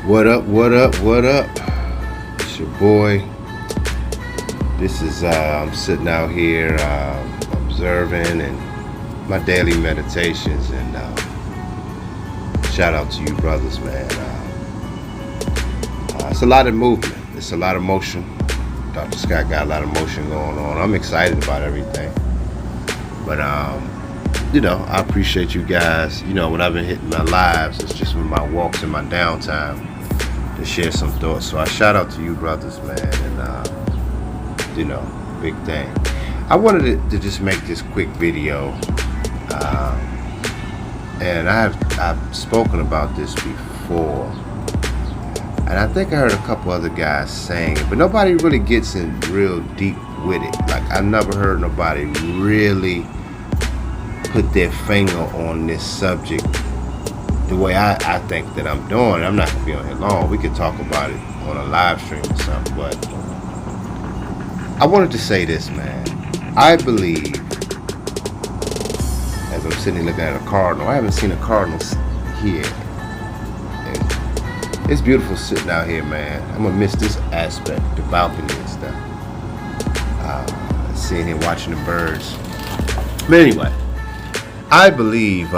What up, what up, what up? It's your boy. This is, I'm sitting out here observing and my daily meditations. And shout out to you, brothers, man. It's a lot of movement, it's a lot of motion. Dr. Scott got a lot of motion going on. I'm excited about everything. But, I appreciate you guys. When I've been hitting my lives, it's just with my walks and my downtime to share some thoughts. So I shout out to you, brothers, man. And, big thing. I wanted to just make this quick video. And I've spoken about this before. And I think I heard a couple other guys saying it, but nobody really gets in real deep with it. Like, I never heard nobody really put their finger on this subject the way I think that I'm doing. I'm not gonna be on here long. We could talk about it on a live stream or something, but I wanted to say this, man. I believe, as I'm sitting looking at a cardinal, I haven't seen a cardinal here. And it's beautiful sitting out here, man. I'm gonna miss this aspect, the balcony and stuff. Sitting here watching the birds. But anyway, I believe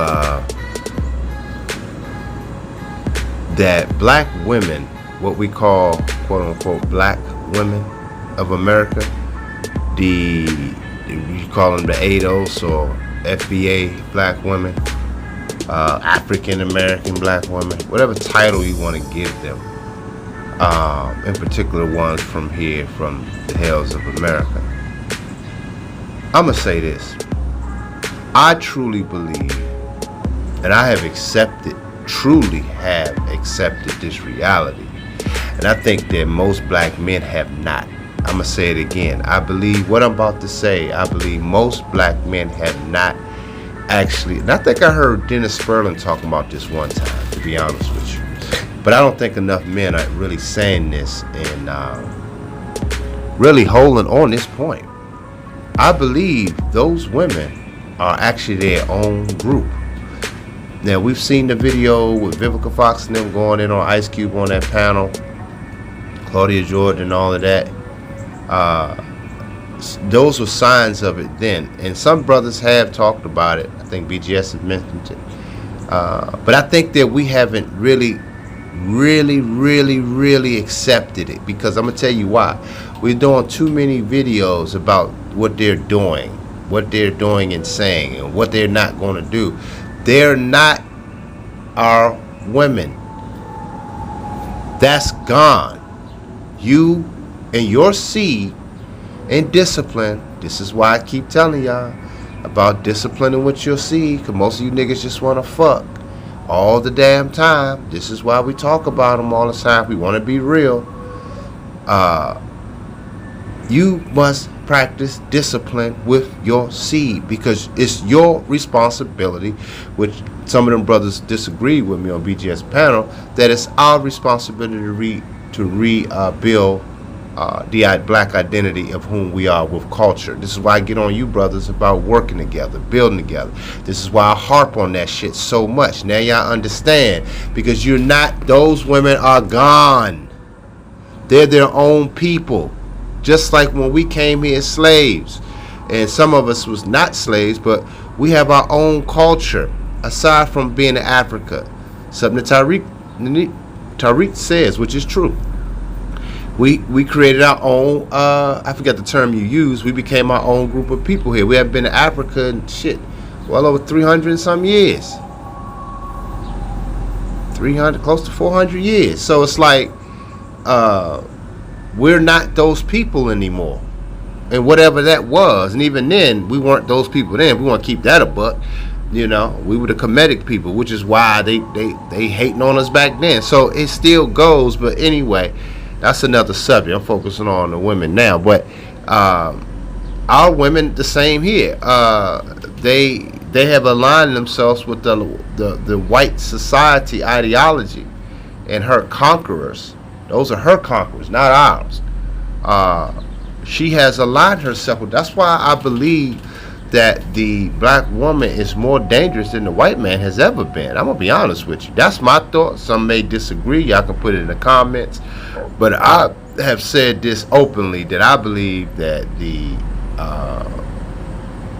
that black women, what we call quote unquote black women of America, you call them the ALLL or FBA black women, African American black women, whatever title you want to give them, in particular ones from here, from the hills of America. I'm gonna say this. I truly believe, and I have truly have accepted this reality. And I think that most black men have not. I'm going to say it again. I believe what I'm about to say, I believe most black men have not actually, and I think I heard Dennis Sperling talking about this one time, to be honest with you. But I don't think enough men are really saying this and really holding on this point. I believe those women are actually their own group. Now, we've seen the video with Vivica Fox and them going in on Ice Cube on that panel, Claudia Jordan and all of that. Those were signs of it then. And some brothers have talked about it. I think BGS has mentioned it. But I think that we haven't really accepted it, because I'm going to tell you why. We're doing too many videos about what they're doing and saying, and what they're not going to do. They're not our women. That's gone. You and your seed and discipline. This is why I keep telling y'all about disciplining with your seed, because most of you niggas just want to fuck all the damn time. This is why we talk about them all the time. We want to be real. You must practice discipline with your seed, because it's your responsibility, which some of them brothers disagree with me on BGS panel, that it's our responsibility to rebuild the black identity of whom we are with culture. This is why I get on you brothers about working together, building together. This is why I harp on that shit so much. Now y'all understand, because you're not, those women are gone. They're their own people. Just like when we came here as slaves, and some of us was not slaves, but we have our own culture aside from being in Africa. Something that Tariq says, which is true. We created our own, I forgot the term you used, we became our own group of people here. We have been to Africa and shit, well over 300 and some years. 300, close to 400 years. So it's like, we're not those people anymore, and whatever that was. And even then, we weren't those people then. We want to keep that a buck. We were the Kemetic people, which is why they hating on us back then. So it still goes. But anyway, that's another subject. I'm focusing on the women now. But our women, the same here. They have aligned themselves with the white society ideology and her conquerors. Those are her conquerors, not ours. She has aligned herself with. That's why I believe that the black woman is more dangerous than the white man has ever been. I'm gonna be honest with you. That's my thought. Some may disagree. Y'all can put it in the comments. But I have said this openly, that I believe that the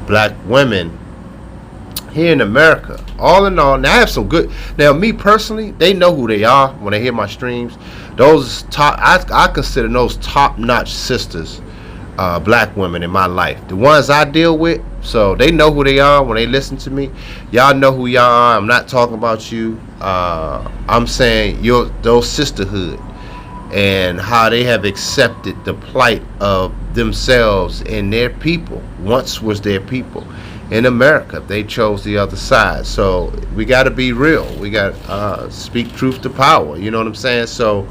black women here in America, all in all, now I have some good. Now, me personally, they know who they are when they hear my streams. Those top, I consider those top-notch sisters, black women in my life. The ones I deal with, so they know who they are when they listen to me. Y'all know who y'all are. I'm not talking about you. I'm saying those sisterhood and how they have accepted the plight of themselves and their people. Once was their people. In America, they chose the other side. So we got to be real. We got to speak truth to power. You know what I'm saying? So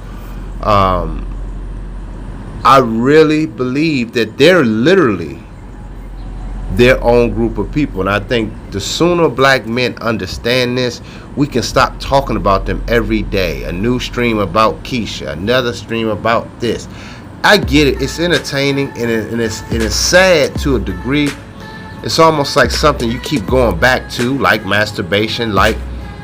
I really believe that they're literally their own group of people. And I think the sooner black men understand this, we can stop talking about them every day. A new stream about Keisha, another stream about this. I get it. It's entertaining and it's sad to a degree. It's almost like something you keep going back to, like masturbation, like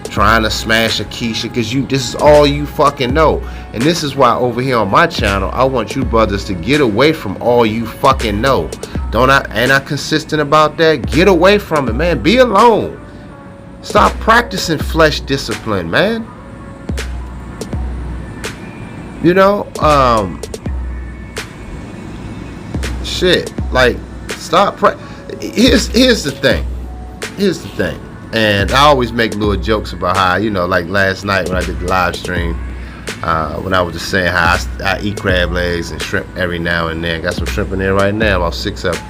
trying to smash a Keisha, because this is all you fucking know. And this is why over here on my channel, I want you brothers to get away from all you fucking know. Ain't I consistent about that? Get away from it, man. Be alone. Stop practicing flesh discipline, man. You know, shit, like, stop Here's the thing. And I always make little jokes about how, you know, like last night when I did the live stream, when I was just saying how I eat crab legs and shrimp every now and then. Got some shrimp in there right now, about 6 of them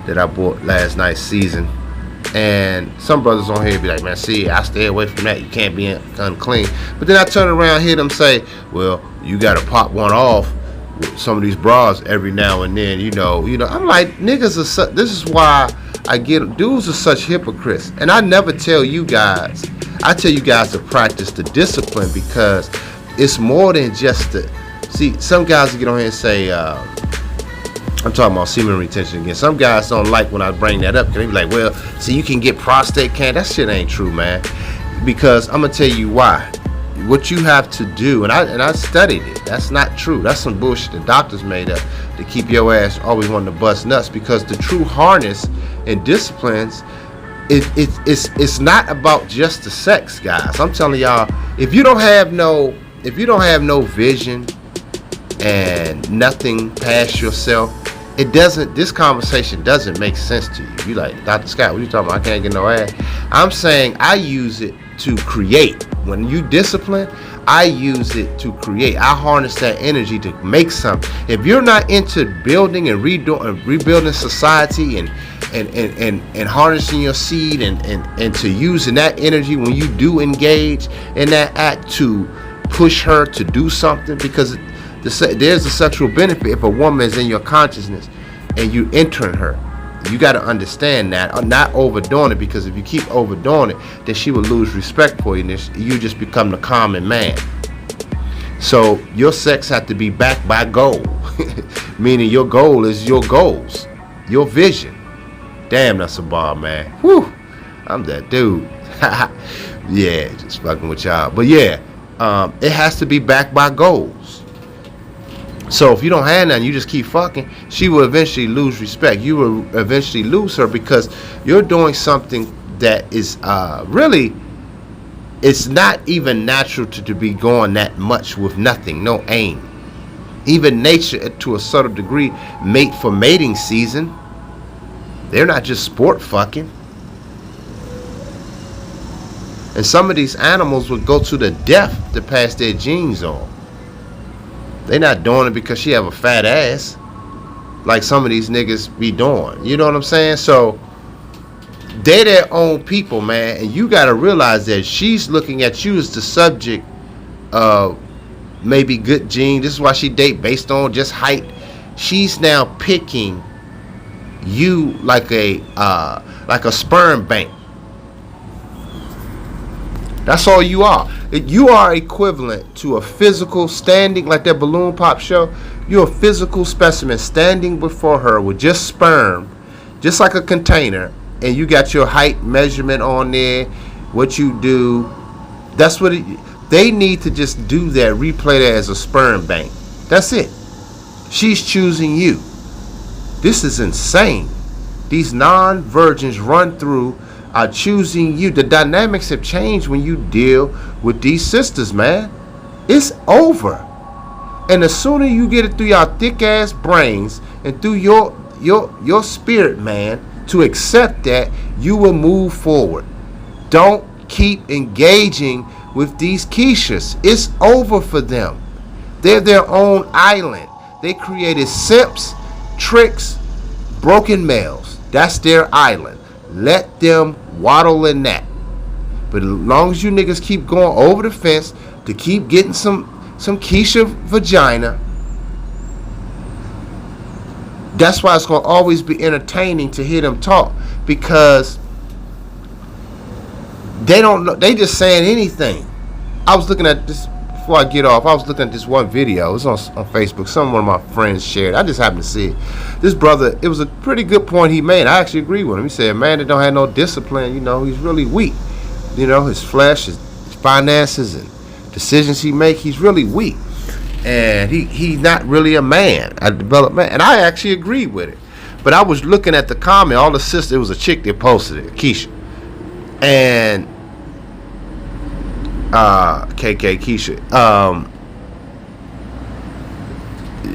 that I bought last night seasoned. And some brothers on here be like, man, see, I stay away from that. You can't be unclean. But then I turn around and hear them say, well, you got to pop one off with some of these bras every now and then, you know. I'm like, niggas are this is why I get dudes are such hypocrites. And I never tell you guys, I tell you guys to practice the discipline, because it's more than just see, some guys get on here and say, I'm talking about semen retention again. Some guys don't like when I bring that up, because they be like, well, see, you can get prostate cancer. That shit ain't true, man. Because I'm gonna tell you why. What you have to do, and I studied it. That's not true. That's some bullshit the doctors made up to keep your ass always wanting to bust nuts. Because the true harness and disciplines, it's not about just the sex, guys. I'm telling y'all, if you don't have no vision and nothing past yourself, this conversation doesn't make sense to you. You like, Dr. Scott, what you talking about? I can't get no ass. I'm saying I use it to create. When you discipline, I use it to create. I harness that energy to make something. If you're not into building and rebuilding society and harnessing your seed and to using that energy when you do engage in that act to push her to do something, because there's a sexual benefit if a woman is in your consciousness and you entering her. You got to understand that, not overdoing it, because if you keep overdoing it, then she will lose respect for you, and you just become the common man. So your sex has to be backed by goal, meaning your goal is your goals, your vision. Damn, that's a bar, man. Whew, I'm that dude. Yeah, just fucking with y'all. But yeah, it has to be backed by goals. So if you don't have nothing, you just keep fucking, she will eventually lose respect. You will eventually lose her, because you're doing something that is really, it's not even natural to be going that much with nothing, no aim. Even nature, to a subtle degree, mate for mating season. They're not just sport fucking. And some of these animals would go to the death to pass their genes on. They're not doing it because she have a fat ass, like some of these niggas be doing. You know what I'm saying? So they're their own people, man. And you got to realize that she's looking at you as the subject of maybe good genes. This is why she date based on just height. She's now picking you like a sperm bank. That's all you are. You are equivalent to a physical standing, like that balloon pop show. You're a physical specimen standing before her with just sperm, just like a container, and you got your height measurement on there, what you do, that's what they need to just do that, replay that as a sperm bank. That's it. She's choosing you. This is insane. These non-virgins run through are choosing you. The dynamics have changed when you deal with these sisters, man. It's over. And the sooner you get it through your thick ass brains and through your spirit, man, to accept that, you will move forward. Don't keep engaging with these Keishas. It's over for them. They're their own island. They created simps, tricks, broken males. That's their island. Let them waddle in that. But as long as you niggas keep going over the fence to keep getting some Keisha vagina, that's why it's going to always be entertaining to hear them talk, because they don't know. They just saying anything. I was looking at this before I get off. I was looking at this one video. It was on Facebook. One of my friends shared. I just happened to see it. This brother, it was a pretty good point he made. I actually agree with him. He said, man that don't have no discipline, you know, he's really weak. You know, his flesh, his finances, and decisions he make, he's really weak. And he's not really a man, a developed man. And I actually agreed with it. But I was looking at the comment, all the sisters, it was a chick that posted it, Keisha. And KK Keisha.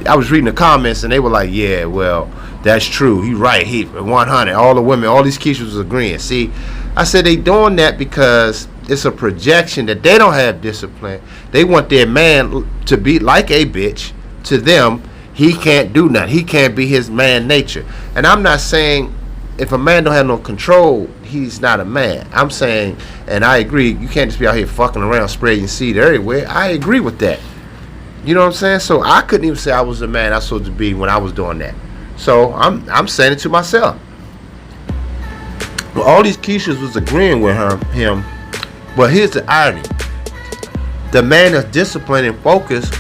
I was reading the comments and they were like, yeah, well, that's true. He's right. He 100. All the women, all these Keishas was agreeing. See, I said they doing that because it's a projection that they don't have discipline. They want their man to be like a bitch. To them, he can't do nothing. He can't be his man nature. And I'm not saying if a man don't have no control, he's not a man. I'm saying, and I agree, you can't just be out here fucking around spreading seed everywhere. I agree with that. You know what I'm saying? So I couldn't even say I was the man I was supposed to be when I was doing that. So I'm saying it to myself. Well, all these Keishas was agreeing with him. But here's the irony. The man that's disciplined and focused,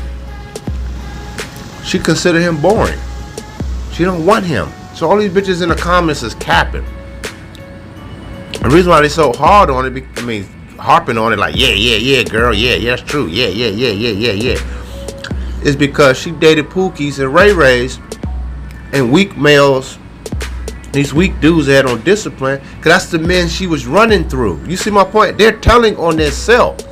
she considered him boring. She don't want him. So all these bitches in the comments is capping. The reason why they so hard on it, harping on it like, yeah, girl, yeah, that's true, yeah, is because she dated Pookies and Ray Rays and weak males, these weak dudes that had on discipline, because that's the men she was running through. You see my point? They're telling on themselves.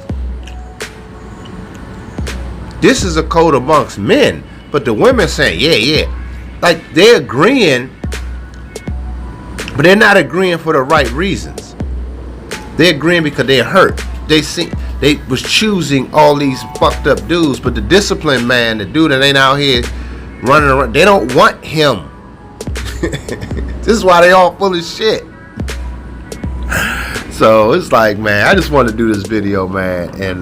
This is a code amongst men, but the women saying, yeah. Like, they're agreeing, but they're not agreeing for the right reasons. They're agreeing because they're hurt. They was choosing all these fucked up dudes, but the disciplined man, the dude that ain't out here running around, they don't want him. This is why they all full of shit. So it's like, man, I just wanted to do this video, man, and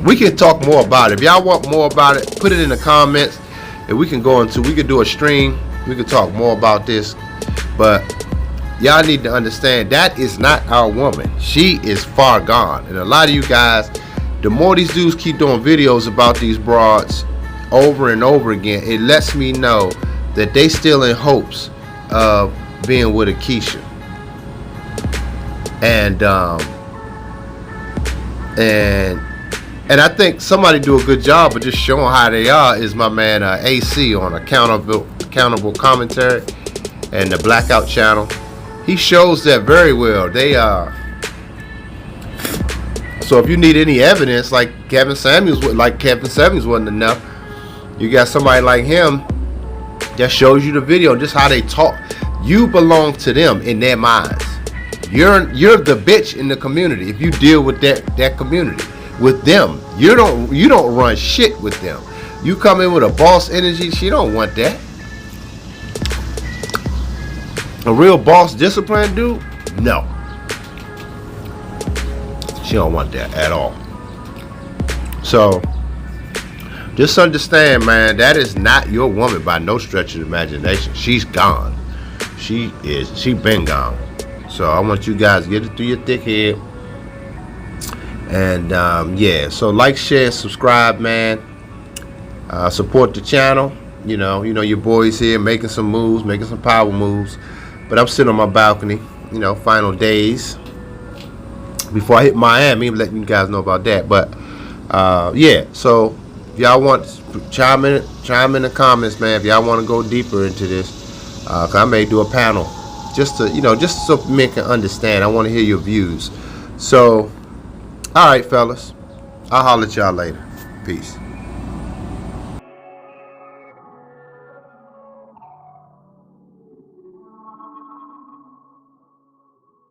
we can talk more about it. If y'all want more about it, put it in the comments, and we can do a stream. We can talk more about this, but y'all need to understand that is not our woman. She is far gone. And a lot of you guys, the more these dudes keep doing videos about these broads over and over again, it lets me know that they still in hopes of being with a Keisha. And I think somebody do a good job of just showing how they are is my man AC on Accountable Commentary and the Blackout channel. He shows that very well. They so if you need any evidence, like Kevin Samuels wasn't enough, you got somebody like him that shows you the video, just how they talk. You belong to them in their minds. You're the bitch in the community if you deal with that community. With them, you don't run shit with them. You come in with a boss energy, she don't want that. A real boss discipline dude, no. She don't want that at all. So just understand, man, that is not your woman by no stretch of the imagination. She's gone. She been gone. So I want you guys to get it through your thick head. And yeah, so like, share, subscribe, man. Support the channel. You know your boys here making some moves, making some power moves. But I'm sitting on my balcony, final days before I hit Miami. I'm letting you guys know about that. But yeah, so if y'all want, chime in the comments, man. If y'all want to go deeper into this, 'cause I may do a panel just to, just so men can understand. I want to hear your views. So, all right, fellas, I'll holler at y'all later. Peace.